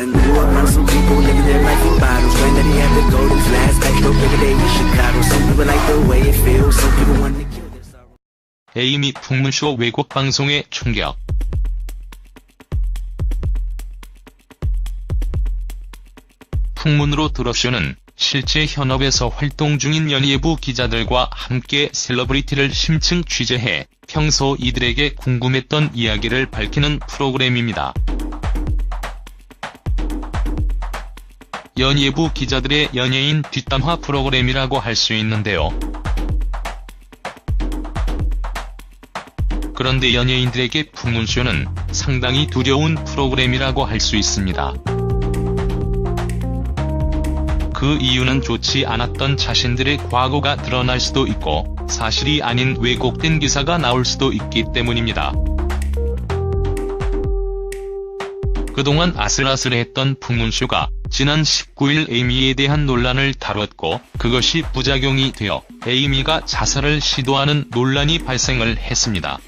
and grew up around some people living their life in bottles. Granddaddy had the golden flask, back door every day in Chicago. Some people like the way it feels, some people want to kill their sorrow. 에이미 풍문쇼 외국 방송의 충격. 풍문으로 들어쇼는 실제 현업에서 활동 중인 연예부 기자들과 함께 셀러브리티를 심층 취재해 평소 이들에게 궁금했던 이야기를 밝히는 프로그램입니다. 연예부 기자들의 연예인 뒷담화 프로그램이라고 할 수 있는데요. 그런데 연예인들에게 풍문쇼는 상당히 두려운 프로그램이라고 할 수 있습니다. 그 이유는 좋지 않았던 자신들의 과거가 드러날 수도 있고 사실이 아닌 왜곡된 기사가 나올 수도 있기 때문입니다. 그동안 아슬아슬했던 풍문쇼가 지난 19일 에이미에 대한 논란을 다뤘고 그것이 부작용이 되어 에이미가 자살을 시도하는 논란이 발생을 했습니다.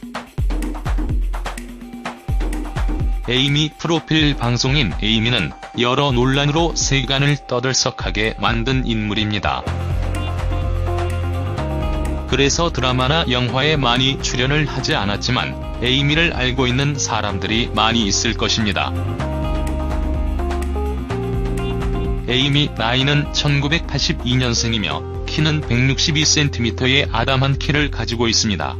에이미 프로필 방송인 에이미는 여러 논란으로 세간을 떠들썩하게 만든 인물입니다. 그래서 드라마나 영화에 많이 출연을 하지 않았지만 에이미를 알고 있는 사람들이 많이 있을 것입니다. 에이미 나이는 1982년생이며 키는 162cm의 아담한 키를 가지고 있습니다.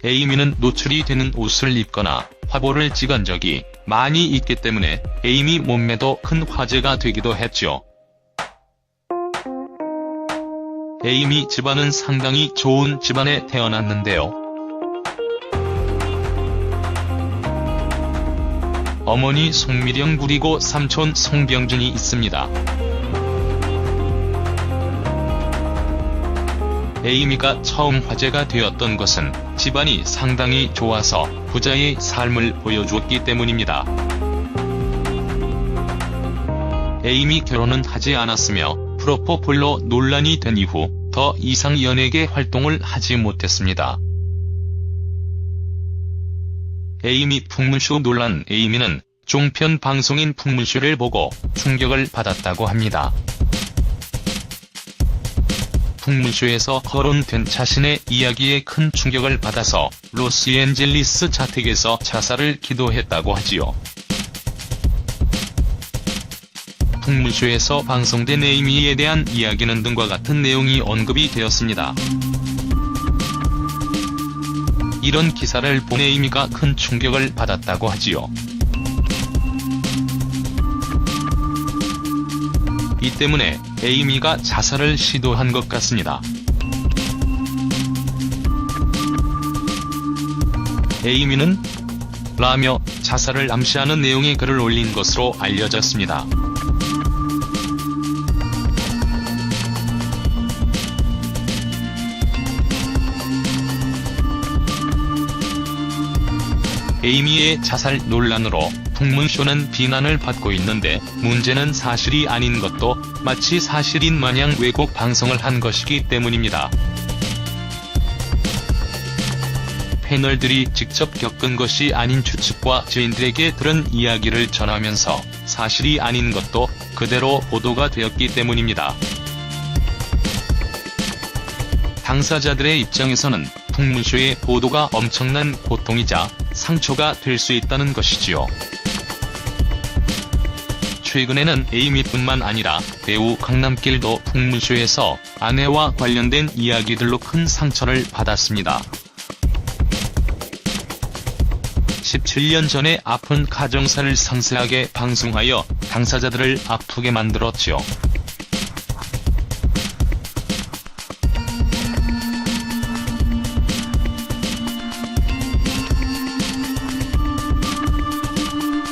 에이미는 노출이 되는 옷을 입거나 화보를 찍은 적이 많이 있기 때문에 에이미 몸매도 큰 화제가 되기도 했죠. 에이미 집안은 상당히 좋은 집안에 태어났는데요. 어머니 송미령 그리고 삼촌 송병준이 있습니다. 에이미가 처음 화제가 되었던 것은 집안이 상당히 좋아서 부자의 삶을 보여주었기 때문입니다. 에이미 결혼은 하지 않았으며 프로포폴로 논란이 된 이후 더 이상 연예계 활동을 하지 못했습니다. 에이미 풍문쇼 논란. 에이미는 종편 방송인 풍문쇼를 보고 충격을 받았다고 합니다. 풍문쇼에서 거론된 자신의 이야기에 큰 충격을 받아서 로스앤젤리스 자택에서 자살을 기도했다고 하지요. 풍문쇼에서 방송된 에이미에 대한 이야기는 등과 같은 내용이 언급이 되었습니다. 이런 기사를 본 에이미가 큰 충격을 받았다고 하지요. 이 때문에 에이미가 자살을 시도한 것 같습니다. 에이미는 라며 자살을 암시하는 내용의 글을 올린 것으로 알려졌습니다. 에이미의 자살 논란으로 풍문쇼는 비난을 받고 있는데 문제는 사실이 아닌 것도 마치 사실인 마냥 왜곡 방송을 한 것이기 때문입니다. 패널들이 직접 겪은 것이 아닌 추측과 지인들에게 들은 이야기를 전하면서 사실이 아닌 것도 그대로 보도가 되었기 때문입니다. 당사자들의 입장에서는 풍문쇼의 보도가 엄청난 고통이자 상처가 될 수 있다는 것이지요. 최근에는 에이미뿐만 아니라 배우 강남길도 풍문쇼에서 아내와 관련된 이야기들로 큰 상처를 받았습니다. 17년 전에 아픈 가정사를 상세하게 방송하여 당사자들을 아프게 만들었지요.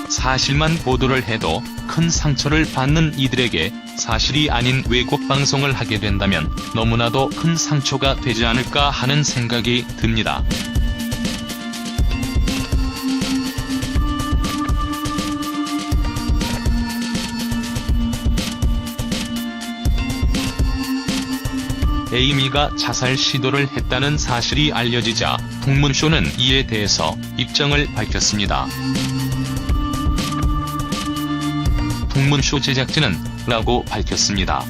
사실만 보도를 해도 큰 상처를 받는 이들에게 사실이 아닌 왜곡 방송을 하게 된다면 너무나도 큰 상처가 되지 않을까 하는 생각이 듭니다. 에이미가 자살 시도를 했다는 사실이 알려지자 풍문쇼는 이에 대해서 입장을 밝혔습니다. 풍문쇼 제작진은 라고 밝혔습니다.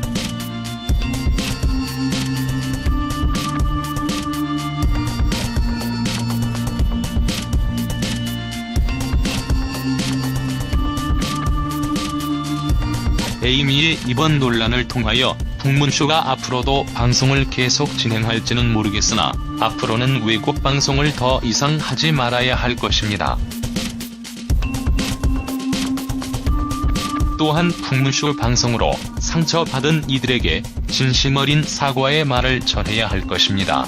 에이미의 이번 논란을 통하여 풍문쇼가 앞으로도 방송을 계속 진행할지는 모르겠으나 앞으로는 왜곡 방송을 더 이상 하지 말아야 할 것입니다. 또한 풍문쇼 방송으로 상처받은 이들에게 진심 어린 사과의 말을 전해야 할 것입니다.